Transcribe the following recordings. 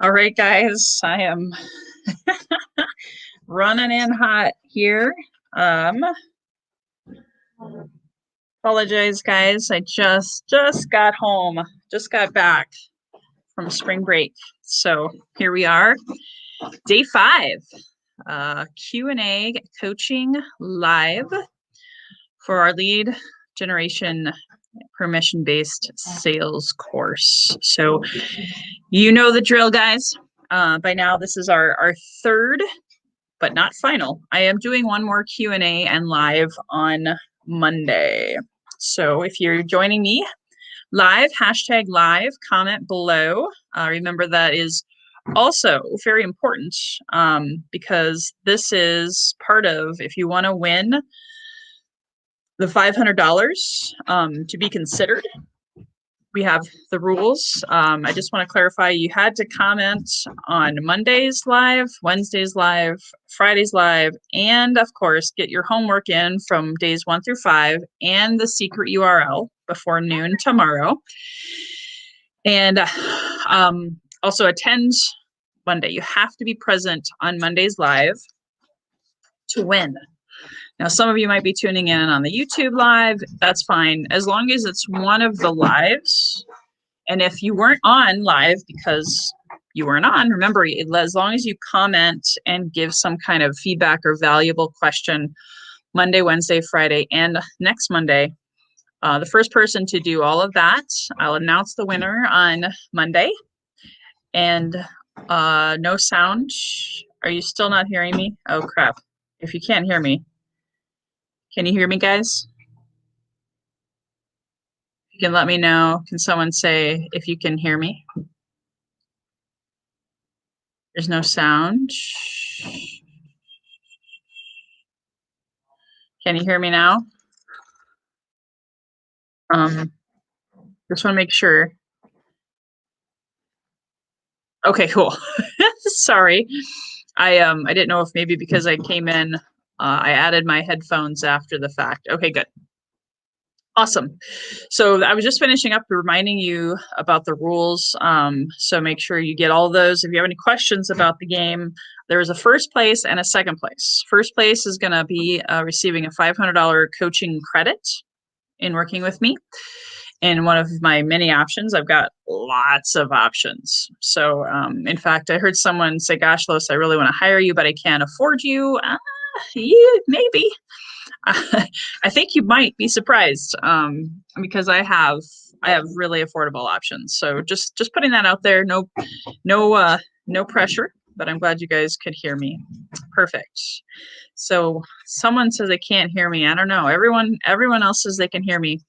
All right, guys, I am running in hot here. Um, Apologize, guys. I just got home, just got back from spring break. So here we are, day 5, Q&A coaching live for our lead generation permission-based sales course. So you know the drill, guys. By now, this is our third but not final. I am doing one more Q&A and live on Monday. So if you're joining me live, hashtag live, comment below. Remember that is also very important because this is part of, if you want to win the $500 to be considered, we have the rules. I just want to clarify, you had to comment on Monday's live, Wednesday's live, Friday's live, and of course, get your homework in from days 1 through 5 and the secret URL before noon tomorrow. And also attend Monday. You have to be present on Monday's live to win. Now, some of you might be tuning in on the YouTube live. That's fine, as long as it's one of the lives. And if you weren't on live because you weren't on, remember, as long as you comment and give some kind of feedback or valuable question Monday, Wednesday, Friday, and next Monday, the first person to do all of that, I'll announce the winner on Monday. And no sound. Are you still not hearing me? Oh, crap. If you can't hear me, can you hear me, guys? You can let me know. Can someone say if you can hear me? There's no sound. Can you hear me now? Just want to make sure. Okay, cool. Sorry. I didn't know if maybe because I came in, I added my headphones after the fact. Okay, good. Awesome. So I was just finishing up reminding you about the rules. So make sure you get all those. If you have any questions about the game, there is a first place and a second place. First place is going to be receiving a $500 coaching credit in working with me. And one of my many options, I've got lots of options. So in fact, I heard someone say, gosh, Lois, I really want to hire you, but I can't afford you. Yeah, maybe. I think you might be surprised because I have really affordable options. So just putting that out there. No pressure, but I'm glad you guys could hear me. Perfect. So someone says they can't hear me. I don't know. Everyone else says they can hear me.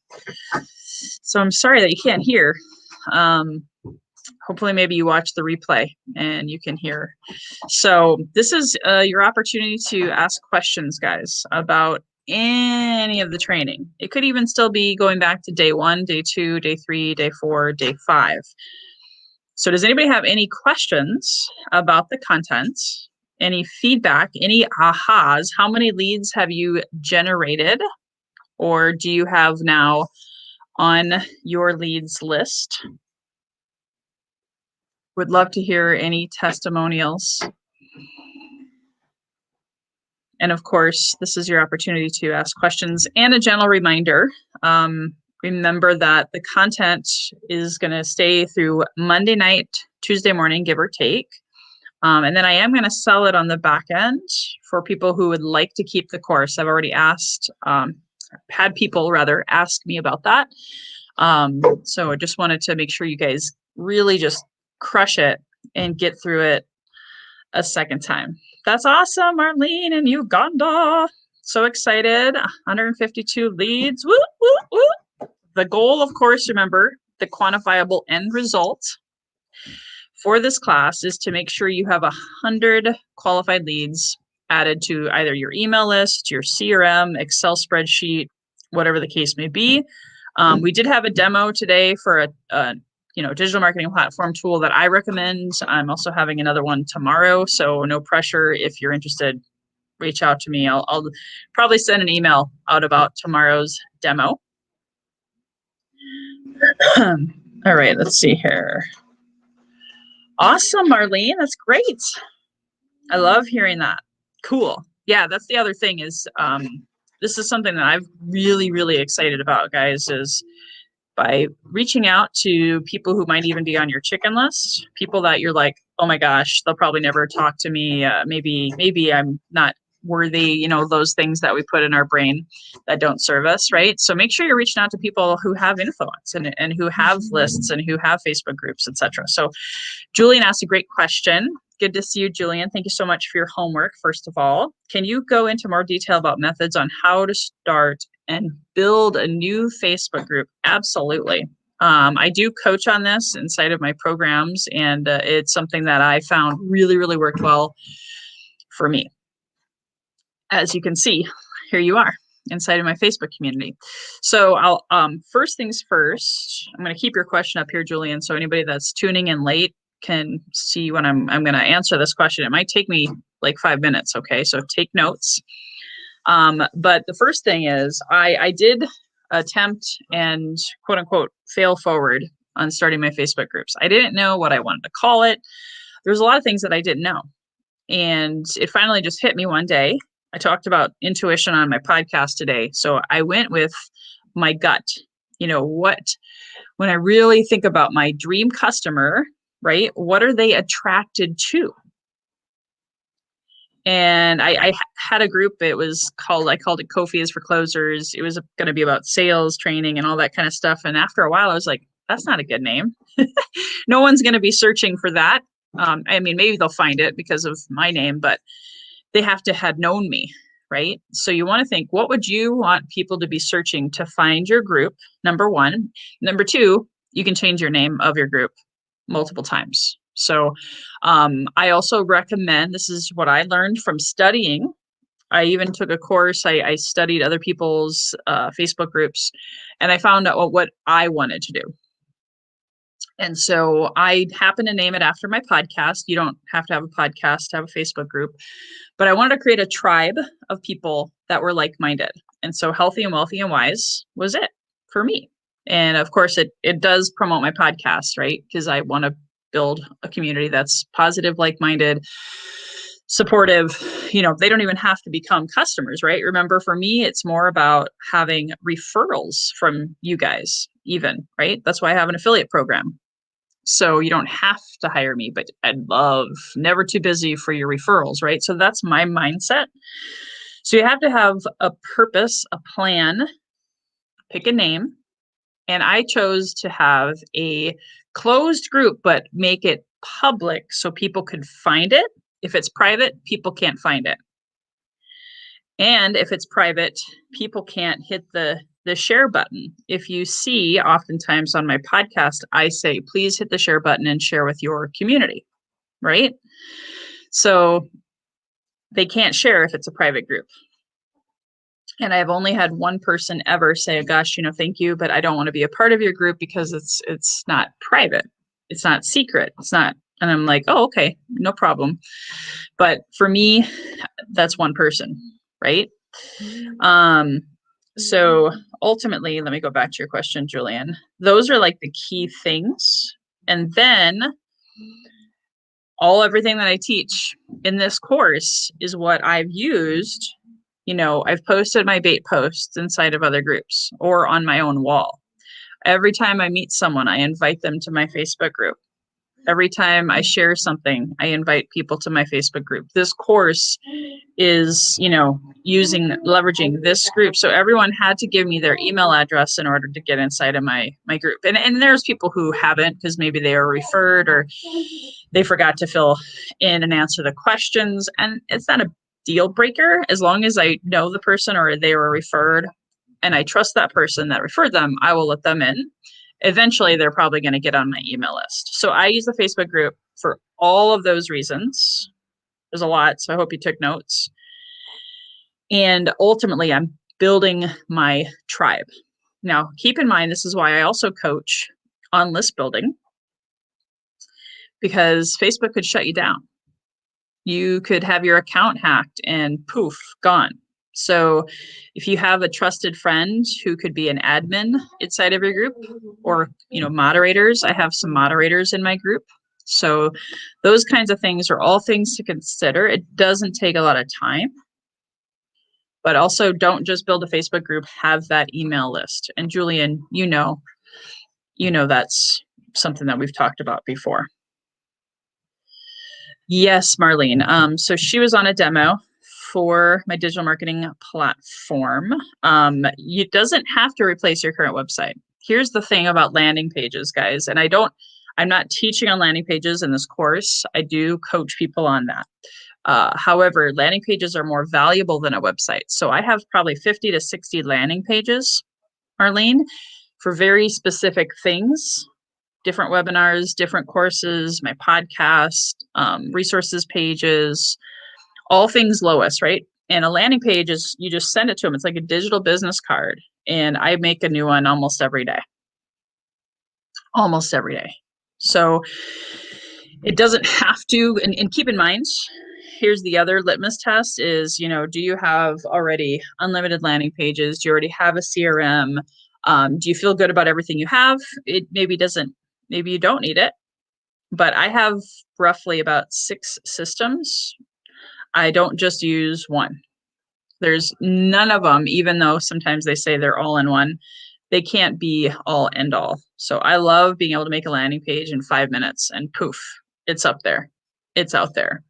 So I'm sorry that you can't hear. Hopefully maybe you watch the replay and you can hear. So this is your opportunity to ask questions, guys, about any of the training. It could even still be going back to day 1, day 2, day 3, day 4, day 5. So does anybody have any questions about the content? Any feedback, any ahas? How many leads have you generated? Or do you have now on your leads list? Would love to hear any testimonials. And of course, this is your opportunity to ask questions. And a gentle reminder, remember that the content is going to stay through Monday night, Tuesday morning, give or take. And then I am going to sell it on the back end for people who would like to keep the course. I've already had people rather ask me about that. So I just wanted to make sure you guys really just crush it and get through it a second time. That's awesome, Marlene in Uganda. So excited. 152 leads. Woo, woo, woo. The goal, of course, remember, the quantifiable end result for this class is to make sure you have 100 qualified leads added to either your email list, your CRM, Excel spreadsheet, whatever the case may be. We did have a demo today for a digital marketing platform tool that I recommend. I'm also having another one tomorrow, so no pressure. If you're interested, reach out to me. I'll probably send an email out about tomorrow's demo. All right, let's see here. Awesome, Marlene. That's great. I love hearing that. Cool. Yeah, that's the other thing is this is something that I'm really, really excited about, guys, is by reaching out to people who might even be on your chicken list, people that you're like, oh my gosh, they'll probably never talk to me. Maybe I'm not worthy, those things that we put in our brain that don't serve us, right? So make sure you're reaching out to people who have influence and who have lists and who have Facebook groups, etc. So Julian asked a great question. Good to see you, Julian. Thank you so much for your homework, first of all. Can you go into more detail about methods on how to start and build a new Facebook group? Absolutely. I do coach on this inside of my programs, and it's something that I found really, really worked well for me. As you can see, here you are inside of my Facebook community. So I'll first things first, I'm going to keep your question up here, Julian, so anybody that's tuning in late can see when I'm going to answer this question. It might take me like 5 minutes, okay? So take notes. But the first thing is I did attempt and quote unquote fail forward on starting my Facebook groups. I didn't know what I wanted to call it. There's a lot of things that I didn't know. And it finally just hit me one day. I talked about intuition on my podcast today. So I went with my gut. When I really think about my dream customer, right? What are they attracted to? And I had a group, I called it Kofi is for Closers. It was going to be about sales training and all that kind of stuff. And after a while, I was like, that's not a good name. No one's going to be searching for that. Maybe they'll find it because of my name, but they have to have known me, right? So you want to think, what would you want people to be searching to find your group? Number one. Number two, you can change your name of your group multiple times. So I also recommend, this is what I learned from studying. I even took a course. I studied other people's Facebook groups, and I found out what I wanted to do. And so I happened to name it after my podcast. You don't have to have a podcast to have a Facebook group, but I wanted to create a tribe of people that were like-minded. And so Healthy and Wealthy and Wise was it for me. And of course, it does promote my podcast, right? Because I want to build a community that's positive, like-minded, supportive. They don't even have to become customers, right? Remember, for me, it's more about having referrals from you guys even, right? That's why I have an affiliate program. So you don't have to hire me, but I'd love, never too busy for your referrals, right? So that's my mindset. So you have to have a purpose, a plan, pick a name. And I chose to have a closed group, but make it public so people could find it. If it's private, people can't find it. And if it's private, people can't hit the share button. If you see, oftentimes on my podcast, I say, please hit the share button and share with your community, right? So they can't share if it's a private group. And I've only had one person ever say, gosh, thank you, but I don't want to be a part of your group because it's not private. It's not secret. It's not. And I'm like, oh, okay, no problem. But for me, that's one person, right? So ultimately, let me go back to your question, Julian. Those are like the key things. And then everything that I teach in this course is what I've used. I've posted my bait posts inside of other groups or on my own wall. Every time I meet someone, I invite them to my Facebook group. Every time I share something, I invite people to my Facebook group. This course is, leveraging this group. So everyone had to give me their email address in order to get inside of my group. And there's people who haven't because maybe they were referred or they forgot to fill in and answer the questions. And it's not a deal breaker as long as I know the person or they were referred and I trust that person that referred them, I will let them in. Eventually, they're probably going to get on my email list. So I use the Facebook group for all of those reasons. There's a lot, so I hope you took notes. And ultimately, I'm building my tribe. Now, keep in mind, this is why I also coach on list building, because Facebook could shut you down. You could have your account hacked and poof, gone. So if you have a trusted friend who could be an admin inside of your group or, moderators, I have some moderators in my group. So those kinds of things are all things to consider. It doesn't take a lot of time, but also don't just build a Facebook group, have that email list. And Julian, that's something that we've talked about before. Yes, Marlene. So she was on a demo for my digital marketing platform. It doesn't have to replace your current website. Here's the thing about landing pages, guys. And I'm not teaching on landing pages in this course. I do coach people on that. However, landing pages are more valuable than a website. So I have probably 50 to 60 landing pages, Marlene, for very specific things, different webinars, different courses, my podcast, resources pages, all things Lois, right? And a landing page is, you just send it to them. It's like a digital business card. And I make a new one almost every day. Almost every day. So it doesn't have to, and keep in mind, here's the other litmus test is, do you have already unlimited landing pages? Do you already have a CRM? Do you feel good about everything you have? It maybe you don't need it, but I have roughly about 6 systems. I don't just use one. There's none of them, even though sometimes they say they're all in one, they can't be all end all. So I love being able to make a landing page in 5 minutes and poof, it's up there. It's out there.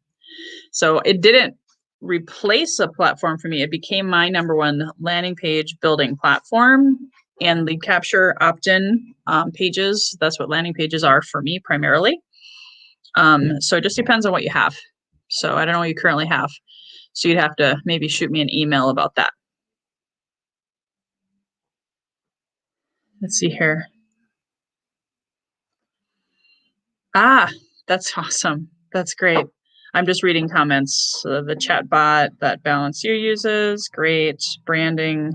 So it didn't replace a platform for me. It became my number one landing page building platform, and lead capture opt-in pages. That's what landing pages are for me primarily. So it just depends on what you have. So I don't know what you currently have. So you'd have to maybe shoot me an email about that. Let's see here. That's awesome. That's great. I'm just reading comments. The chat bot that Balanceer uses, great. Branding,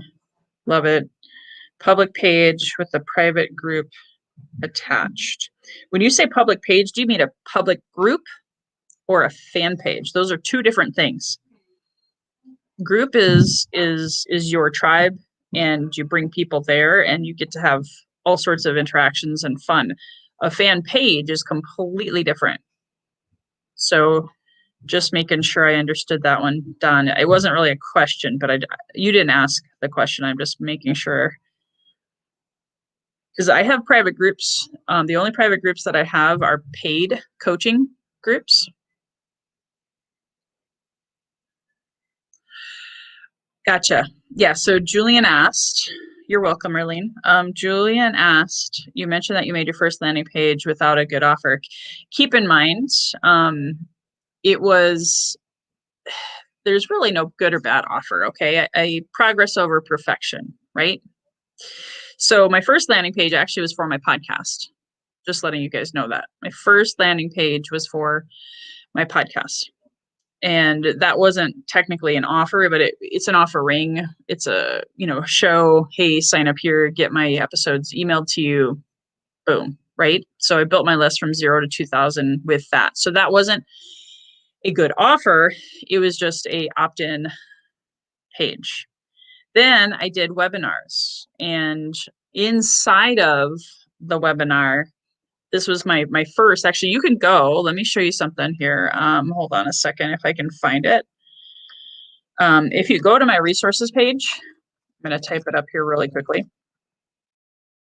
love it. Public page with the private group attached. When you say public page, do you mean a public group or a fan page? Those are 2 different things. Group is your tribe, and you bring people there and you get to have all sorts of interactions and fun. A fan page is completely different. So just making sure I understood that one, Don. It wasn't really a question, but you didn't ask the question. I'm just making sure. Because I have private groups. The only private groups that I have are paid coaching groups. Gotcha. Yeah, so Julian asked, you're welcome, Marlene. Julian asked, you mentioned that you made your first landing page without a good offer. Keep in mind, there's really no good or bad offer, okay? I progress over perfection, right? So my first landing page actually was for my podcast. Just letting you guys know that. My first landing page was for my podcast. And that wasn't technically an offer, but it's an offering. It's a, show, hey, sign up here, get my episodes emailed to you, boom, right? So I built my list from 0 to 2,000 with that. So that wasn't a good offer. It was just a opt-in page. Then I did webinars, and inside of the webinar, this was my first, actually, you can go, let me show you something here. Hold on a second if I can find it. If you go to my resources page, I'm going to type it up here really quickly.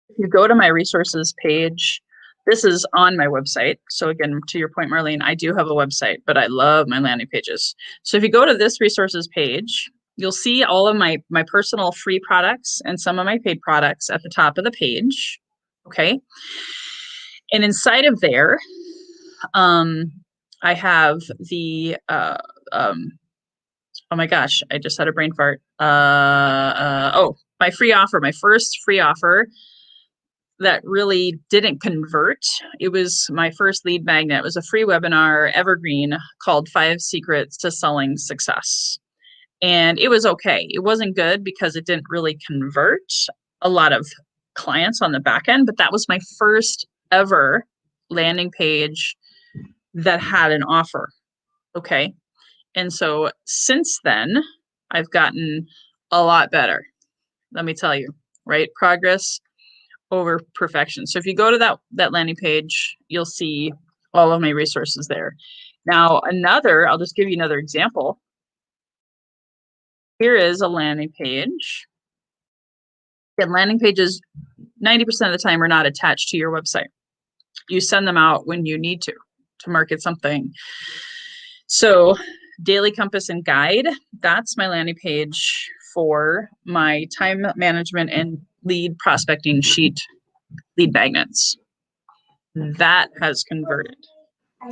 If you go to my resources page, this is on my website. So again, to your point, Marlene, I do have a website, but I love my landing pages. So if you go to this resources page, you'll see all of my personal free products and some of my paid products at the top of the page. Okay. And inside of there, I have the, oh my gosh, I just had a brain fart. My free offer, my first free offer that really didn't convert. It was my first lead magnet. It was a free webinar, evergreen, called 5 Secrets to Selling Success. And it was okay. It wasn't good because it didn't really convert a lot of clients on the back end, but that was my first ever landing page that had an offer. Okay. And so since then, I've gotten a lot better. Let me tell you, right? Progress over perfection. So if you go to that landing page, you'll see all of my resources there. Now, I'll just give you another example. Here is a landing page. And landing pages, 90% of the time, are not attached to your website. You send them out when you need to market something. So Daily Compass and Guide, that's my landing page for my time management and lead prospecting sheet lead magnets. That has converted.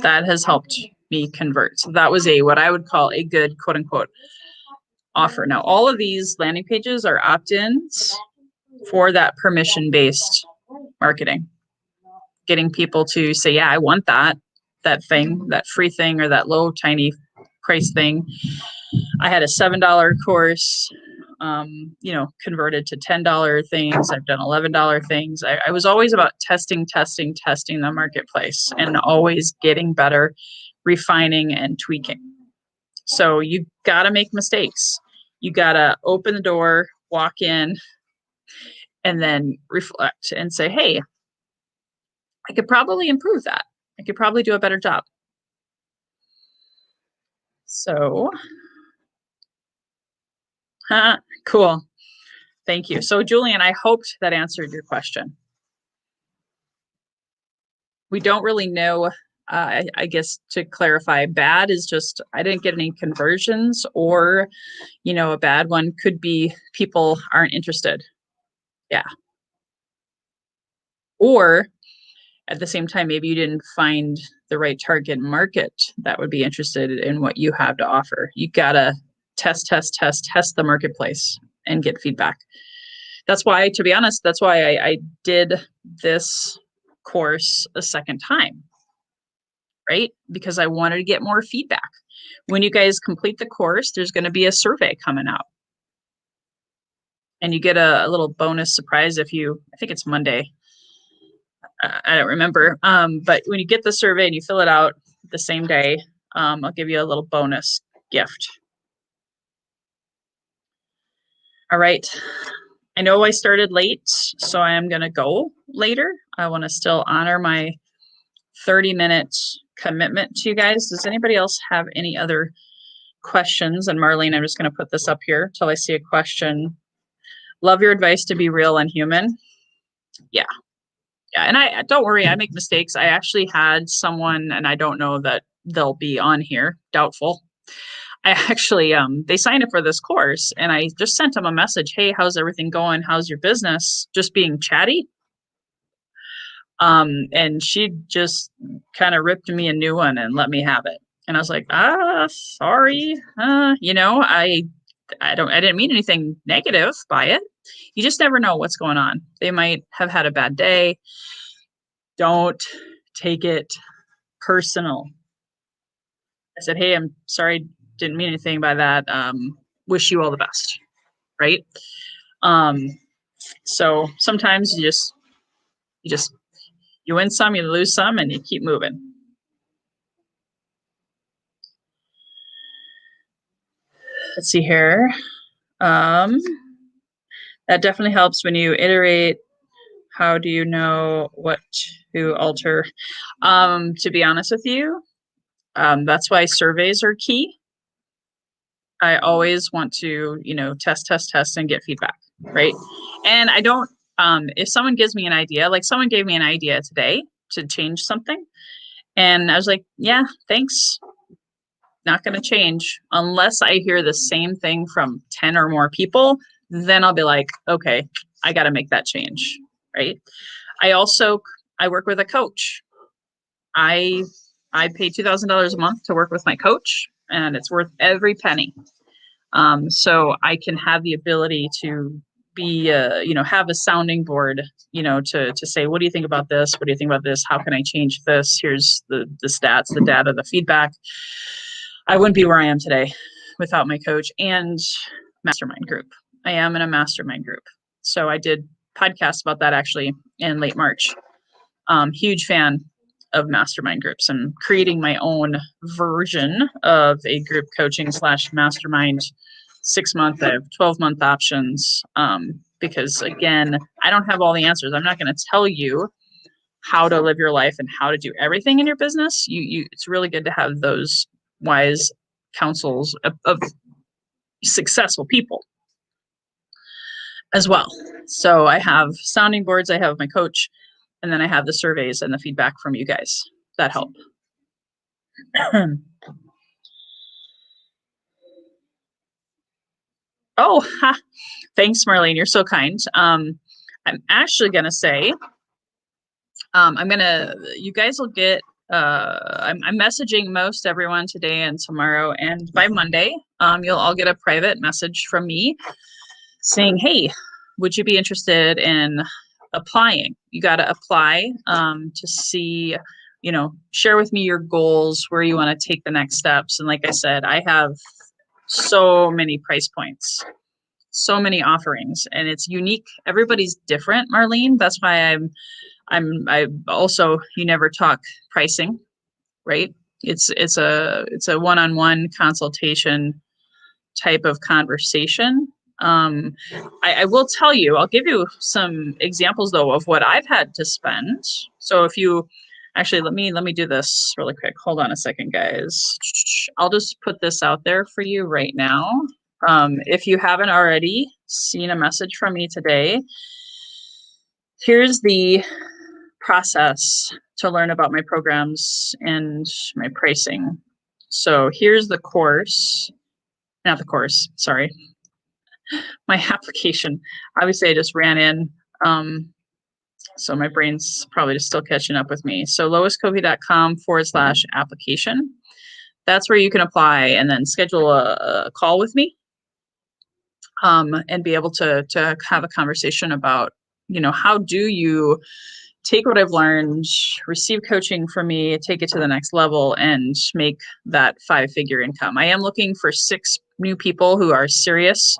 That has helped me convert. So that was what I would call a good quote unquote offer. Now, all of these landing pages are opt-ins for that permission-based marketing, getting people to say, yeah, I want that thing, that free thing, or that low, tiny price thing. I had a $7 course, converted to $10 things. I've done $11 things. I was always about testing the marketplace and always getting better, refining and tweaking. So you got to make mistakes. You got to open the door, walk in, and then reflect and say, hey, I could probably improve that. I could probably do a better job. So, cool. Thank you. So, Julian, I hoped that answered your question. We don't really know. I guess to clarify, bad is just I didn't get any conversions, or, a bad one could be people aren't interested. Yeah. Or at the same time, maybe you didn't find the right target market that would be interested in what you have to offer. You gotta test the marketplace and get feedback. That's why, to be honest, I did this course a second time, right? Because I wanted to get more feedback. When you guys complete the course, there's going to be a survey coming out. And you get a little bonus surprise I think it's Monday. I don't remember. But when you get the survey and you fill it out the same day, I'll give you a little bonus gift. All right. I know I started late, so I am going to go later. I want to still honor my 30-minute commitment to you guys. Does anybody else have any other questions? And Marlene, I'm just going to put this up here till I see a question. Love your advice to be real and human. Yeah. And I don't worry, I make mistakes. I actually had someone, and I don't know that they'll be on here, doubtful. I actually, they signed up for this course, and I just sent them a message. Hey, how's everything going? How's your business? Just being chatty. And she just kind of ripped me a new one and let me have it. And I was like, sorry. I didn't mean anything negative by it. You just never know what's going on. They might have had a bad day. Don't take it personal. I said, hey, I'm sorry, didn't mean anything by that. Wish you all the best. Right. So sometimes you win some, you lose some, and you keep moving. Let's see here. That definitely helps when you iterate. How do you know what to alter? To be honest with you, that's why surveys are key. I always want to, test and get feedback, right? And I don't, if someone gives me an idea, like someone gave me an idea today to change something, and I was like, yeah, thanks. Not going to change unless I hear the same thing from 10 or more people. Then I'll be like, okay, I got to make that change, right? I work with a coach. I pay $2,000 a month to work with my coach, and it's worth every penny. So I can have the ability to be, have a sounding board, to say, what do you think about this? What do you think about this? How can I change this? Here's the stats, the data, the feedback. I wouldn't be where I am today without my coach and mastermind group. I am in a mastermind group. So I did podcasts about that actually in late March. Huge fan of mastermind groups. I'm creating my own version of a group coaching / mastermind 6-month, I have 12-month options. Because again, I don't have all the answers. I'm not going to tell you how to live your life and how to do everything in your business, it's really good to have those wise counsels of successful people as well. So I have sounding boards, I have my coach, and then I have the surveys and the feedback from you guys that help. Oh, ha. Thanks, Marlene. You're so kind. I'm actually going to say, you guys will get, I'm messaging most everyone today and tomorrow, and by Monday, you'll all get a private message from me saying, hey, would you be interested in applying? You got to apply to see, share with me your goals, where you want to take the next steps. And like I said, I have so many price points, so many offerings, and it's unique. Everybody's different, Marlene. That's why I also, you never talk pricing, right? It's a one-on-one consultation type of conversation. I will tell you, I'll give you some examples though of what I've had to spend. So if you actually, let me do this really quick. Hold on a second, guys. I'll just put this out there for you right now. If you haven't already seen a message from me today, here's the process to learn about my programs and my pricing. So here's the course, not the course, sorry. My application. Obviously, I just ran in, so my brain's probably just still catching up with me. So loiscovey.com/application. That's where you can apply and then schedule a call with me, and be able to have a conversation about, how do you take what I've learned, receive coaching from me, take it to the next level, and make that 5-figure income. I am looking for 6 new people who are serious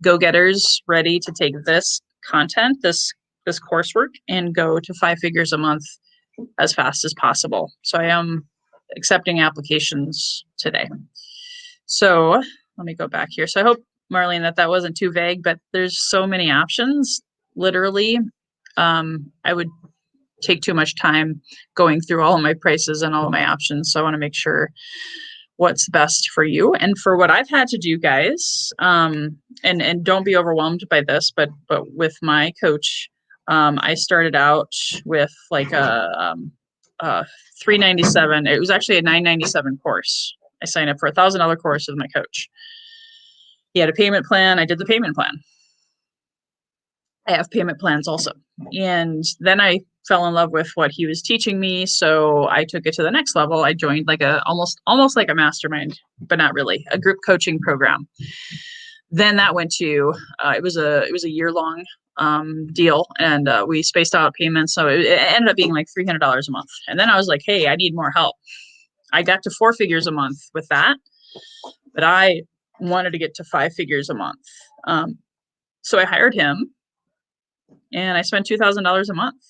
go-getters, ready to take this content, this coursework, and go to 5 figures a month as fast as possible. So I am accepting applications today. So let me go back here. So I hope, Marlene, that wasn't too vague, but there's so many options. Literally, I would take too much time going through all of my prices and all of my options. So I want to make sure what's best for you and for what I've had to do, guys. And don't be overwhelmed by this, but with my coach, I started out with like a $397. It was actually a $997 course. I signed up for $1,000 course with my coach. He had a payment plan. I did the payment plan. I have payment plans also. And then I fell in love with what he was teaching me. So I took it to the next level. I joined like almost like a mastermind, but not really, a group coaching program. Then that went to, it was a year-long deal, and we spaced out payments. So it ended up being like $300 a month. And then I was like, hey, I need more help. I got to 4 figures a month with that, but I wanted to get to 5 figures a month. So I hired him, and I spent $2,000 a month.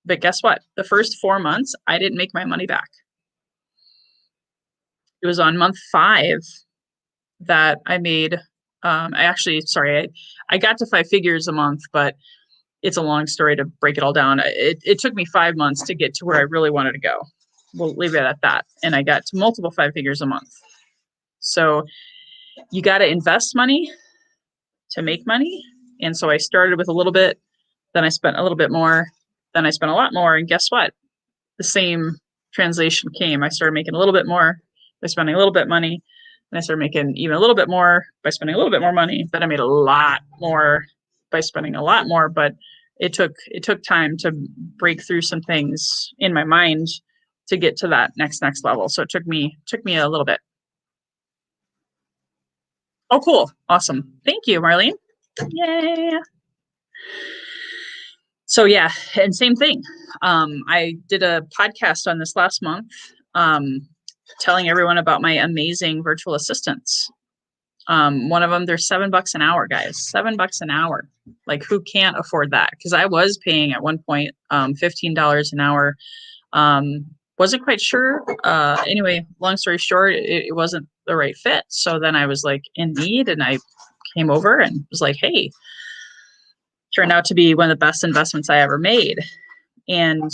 But guess what? The first 4 months, I didn't make my money back. It was on month 5 that I made, I got to 5 figures a month, but it's a long story to break it all down. It took me 5 months to get to where I really wanted to go. We'll leave it at that. And I got to multiple 5 figures a month. So you got to invest money to make money. And so I started with a little bit, then I spent a little bit more, then I spent a lot more. And guess what? The same translation came. I started making a little bit more by spending a little bit money. And I started making even a little bit more by spending a little bit more money. Then I made a lot more by spending a lot more. But it took time to break through some things in my mind to get to that next level. So it took me a little bit. Oh, cool. Awesome. Thank you, Marlene. Yay. So yeah, and same thing. I did a podcast on this last month, telling everyone about my amazing virtual assistants. One of them, they're $7 an hour, guys. $7 an hour. Like, who can't afford that? Because I was paying at one point $15 an hour. Wasn't quite sure. Anyway, long story short, it wasn't the right fit. So then I was like in need, and I came over and was like, hey, turned out to be one of the best investments I ever made. and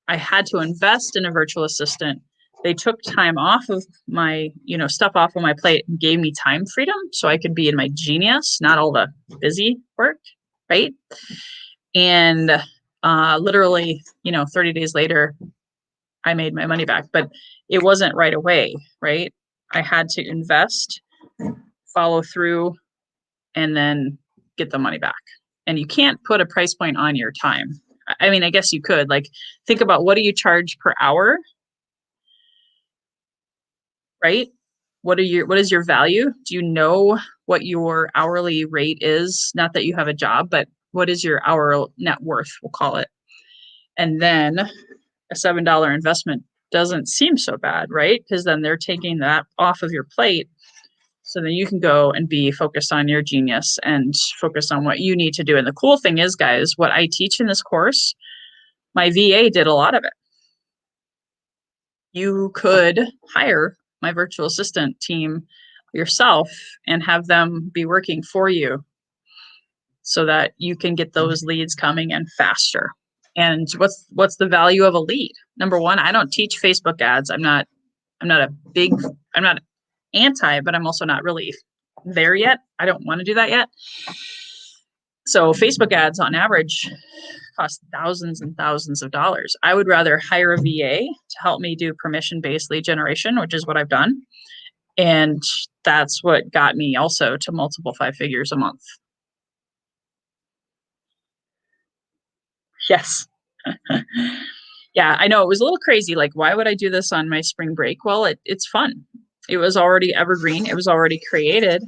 I had to invest in a virtual assistant. They took time off of my, stuff off of my plate and gave me time freedom so I could be in my genius, not all the busy work, right? And literally, 30 days later, I made my money back, but it wasn't right away, right? I had to invest, follow through, and then get the money back. And you can't put a price point on your time. I mean, I guess you could, like, think about, what do you charge per hour? Right? What is your value? Do you know what your hourly rate is? Not that you have a job, but what is your hour net worth, we'll call it. And then a $7 investment doesn't seem so bad, right? Because then they're taking that off of your plate. So then you can go and be focused on your genius and focus on what you need to do. And the cool thing is, guys, what I teach in this course, my VA did a lot of it. You could hire my virtual assistant team yourself and have them be working for you so that you can get those leads coming in faster. And what's the value of a lead? Number one, I don't teach Facebook ads. I'm not anti, but I'm also not really there yet. I don't want to do that yet. So Facebook ads on average cost thousands and thousands of dollars. I would rather hire a VA to help me do permission-based lead generation, which is what I've done. And that's what got me also to multiple 5 figures a month. Yes. Yeah, I know it was a little crazy. Like, why would I do this on my spring break? Well, it's fun. It was already evergreen. It was already created.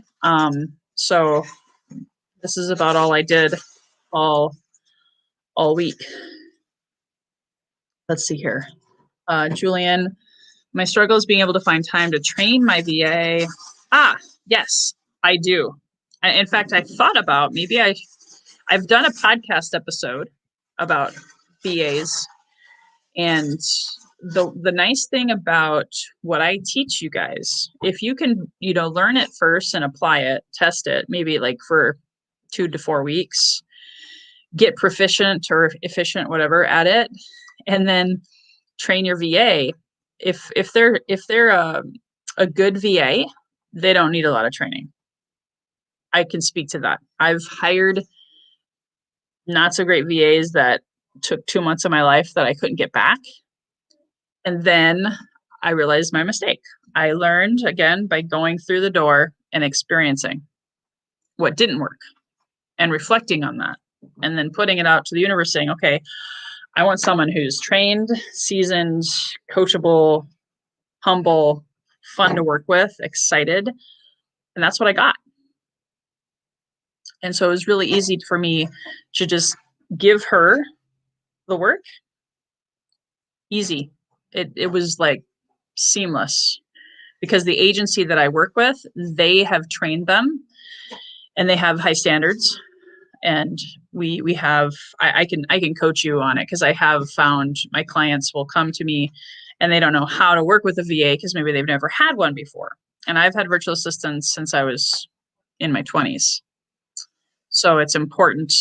So this is about all I did all week. Let's see here. Julian, my struggle is being able to find time to train my VA. Yes, I do. In fact, I thought about maybe I've done a podcast episode about VAs, and the nice thing about what I teach you guys, if you can, learn it first and apply it, test it, maybe like for 2 to 4 weeks, get proficient or efficient, whatever, at it, and then train your VA. If they're a good VA, they don't need a lot of training. I can speak to that. I've hired not so great VAs that took 2 months of my life that I couldn't get back. And then I realized my mistake. I learned, again, by going through the door and experiencing what didn't work and reflecting on that, and then putting it out to the universe saying, okay, I want someone who's trained, seasoned, coachable, humble, fun to work with, excited. And that's what I got. And so it was really easy for me to just give her the work. Easy. It was like seamless, because the agency that I work with, they have trained them and they have high standards. And we have, I can coach you on it, because I have found my clients will come to me and they don't know how to work with a VA because maybe they've never had one before. And I've had virtual assistants since I was in my 20s. So it's important.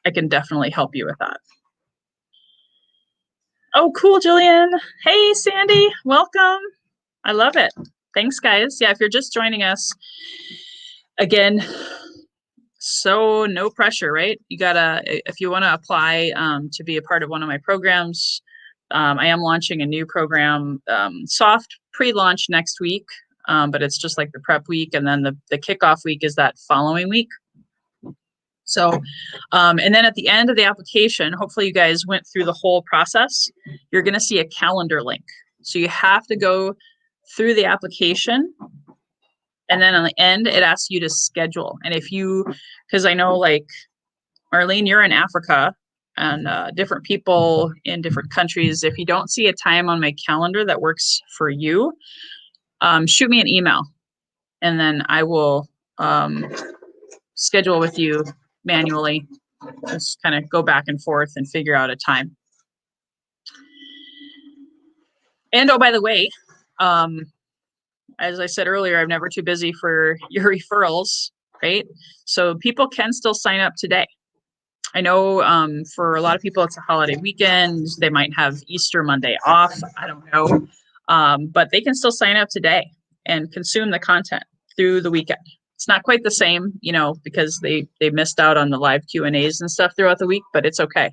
I can definitely help you with that. Oh, cool, Jillian. Hey, Sandy, welcome. I love it. Thanks, guys. Yeah, if you're just joining us, again, so no pressure, right? You gotta, if you want to apply to be a part of one of my programs, I am launching a new program, soft pre-launch next week, but it's just like the prep week, and then the kickoff week is that following week. So, and then at the end of the application, hopefully you guys went through the whole process. You're going to see a calendar link. So you have to go through the application, and then on the end, it asks you to schedule. And if you, because I know, like, Marlene, you're in Africa, and different people in different countries, if you don't see a time on my calendar that works for you, shoot me an email, and then I will schedule with you manually. Just kind of go back and forth and figure out a time. And oh, by the way, as I said earlier, I'm never too busy for your referrals, right? So people can still sign up today. I know for a lot of people, it's a holiday weekend. They might have Easter Monday off. I don't know. But they can still sign up today and consume the content through the weekend. It's not quite the same, you know, because they missed out on the live Q&As and stuff throughout the week, but it's okay.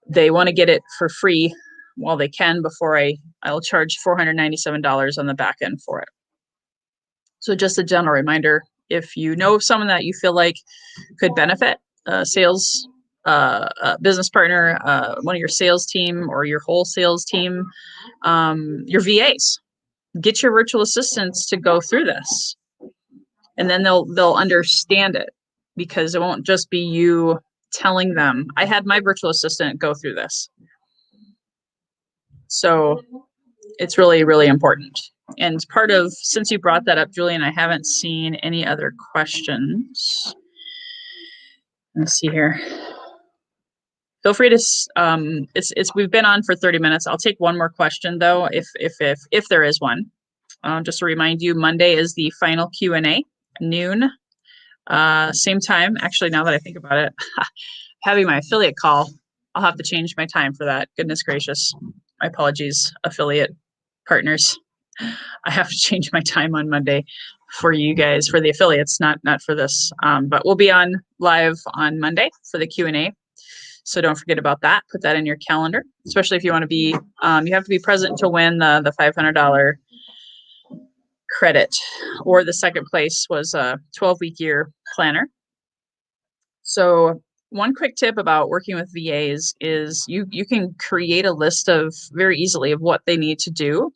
They want to get it for free while they can before I'll charge $497 on the back end for it. So just a general reminder, if you know someone that you feel like could benefit, sales business partner, one of your sales team or your whole sales team, your VAs, get your virtual assistants to go through this, and then they'll understand it, because it won't just be you telling them. I had my virtual assistant go through this. So it's really, really important. And part of, since you brought that up, Julian, I haven't seen any other questions. Let's see here. Feel free to, we've been on for 30 minutes. I'll take one more question though, if there is one. Just to remind you, Monday is the final Q&A, noon, same time. Actually, now that I think about it, having my affiliate call, I'll have to change my time for that. Goodness gracious. My apologies, affiliate partners. I have to change my time on Monday for you guys, for the affiliates, not for this. But we'll be on live on Monday for the Q&A. So don't forget about that. Put that in your calendar, especially if you want to be, you have to be present to win the $500 credit, or the second place was a 12-week year planner. So one quick tip about working with VAs is you can create a list of very easily of what they need to do.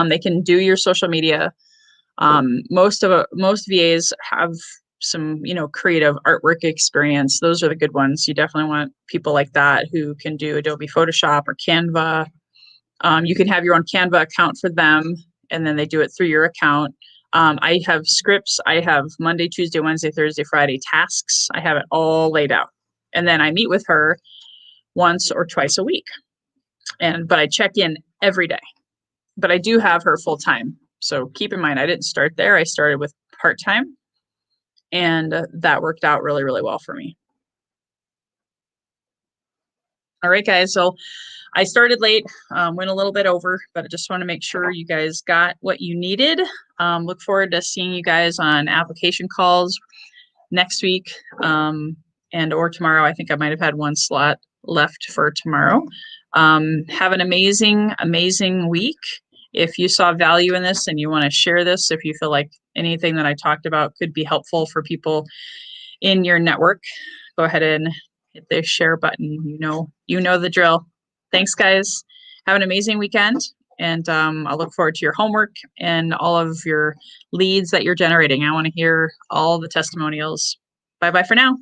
They can do your social media. Most VAs have some, you know, creative artwork experience. Those are the good ones. You definitely want people like that who can do Adobe Photoshop or Canva. You can have your own Canva account for them, and then they do it through your account. I have scripts. I have Monday, Tuesday, Wednesday, Thursday, Friday tasks. I have it all laid out. And then I meet with her once or twice a week. But I check in every day. But I do have her full time. So keep in mind, I didn't start there. I started with part-time, and that worked out really, really well for me. All right, guys. So I started late, went a little bit over, but I just want to make sure you guys got what you needed. Look forward to seeing you guys on application calls next week, and or tomorrow. I think I might have had one slot left for tomorrow. Have an amazing, amazing week. If you saw value in this and you want to share this, if you feel like anything that I talked about could be helpful for people in your network, go ahead and hit the share button. You know the drill. Thanks, guys. Have an amazing weekend. And I'll look forward to your homework and all of your leads that you're generating. I want to hear all the testimonials. Bye-bye for now.